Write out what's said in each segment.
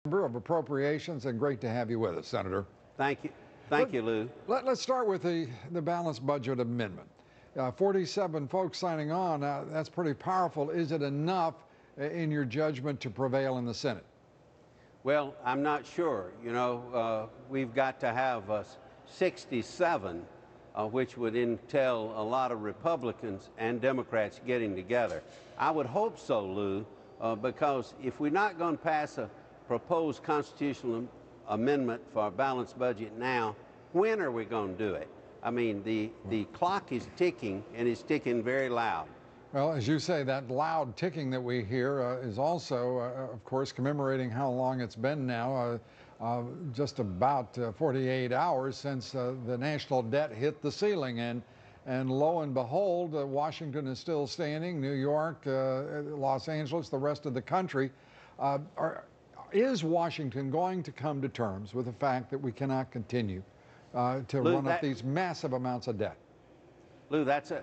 Member of Appropriations, and great to have you with us, Senator. Thank you. Thank you, Lou. Let's start with the balanced budget amendment. 47 folks signing on, that's pretty powerful. Is it enough, in your judgment, to prevail in the Senate? Well, I'm not sure. You know, we've got to have 67, which would entail a lot of Republicans and Democrats getting together. I would hope so, Lou, because if we're not going to pass a proposed constitutional amendment for a balanced budget now, when are we going to do it? I mean, the clock is ticking, and it's ticking very loud. Well, as you say, that loud ticking that we hear is also, of course, commemorating how long it's been now, just about 48 hours since the national debt hit the ceiling. And lo and behold, Washington is still standing, New York, Los Angeles, the rest of the country. Is Washington going to come to terms with the fact that we cannot continue to run up these massive amounts of debt? Lou, that's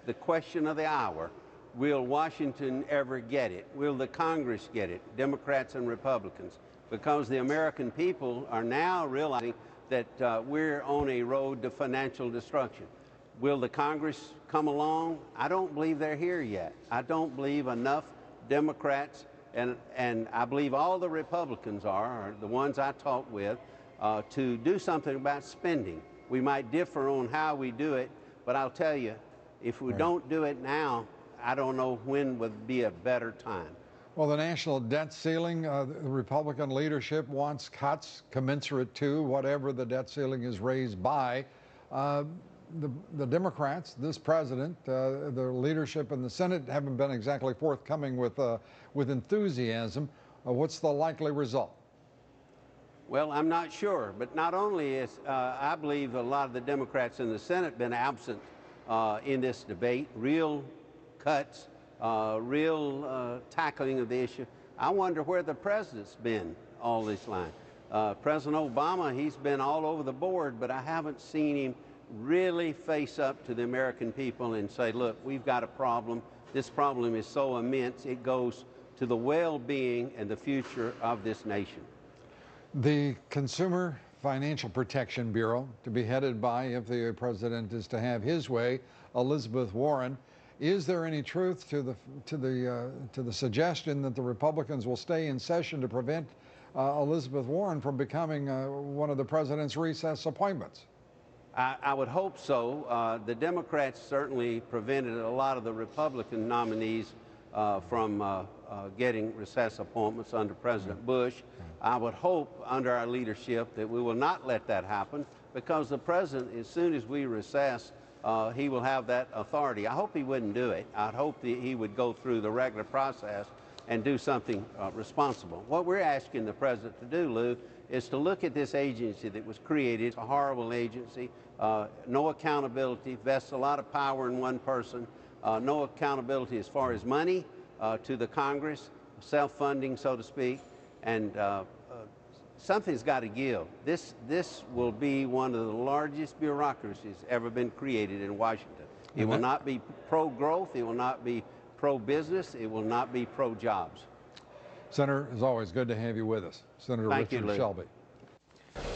the question of the hour. Will Washington ever get it? Will the Congress get it, Democrats and Republicans? Because the American people are now realizing that we're on a road to financial destruction. Will the Congress come along? I don't believe they're here yet. I don't believe enough Democrats and I believe all the Republicans are the ones I talk with, to do something about spending. We might differ on how we do it, but I'll tell you, if we don't do it now, I don't know when would be a better time. Well, the national debt ceiling, the Republican leadership wants cuts commensurate to whatever the debt ceiling is raised by. The Democrats, this president, the leadership in the Senate haven't been exactly forthcoming with enthusiasm. What's the likely result? Well, I'm not sure, but not only is I believe a lot of the Democrats in the Senate been absent in this debate, real cuts, real tackling of the issue. I wonder where the president's been all this line. President Obama, he's been all over the board, but I haven't seen him really face up to the American people and say, look, we've got a problem. This problem is so immense, it goes to the well-being and the future of this nation. The Consumer Financial Protection Bureau, to be headed by, if the president is to have his way, Elizabeth Warren. Is there any truth to the suggestion that the Republicans will stay in session to prevent Elizabeth Warren from becoming one of the president's recess appointments? I would hope so. The Democrats certainly prevented a lot of the Republican nominees from getting recess appointments under President Bush. I would hope under our leadership that we will not let that happen, because the president, as soon as we recess, he will have that authority. I hope he wouldn't do it. I'd hope that he would go through the regular process and do something responsible. What we're asking the president to do, Lou, is to look at this agency that was created. It's a horrible agency, no accountability, vests a lot of power in one person, no accountability as far as money to the Congress, self-funding, so to speak, and something's got to give. This will be one of the largest bureaucracies ever been created in Washington. It will not be pro-growth, it will not be pro-business, it will not be pro-jobs. Senator, as always, good to have you with us. Senator Richard Shelby.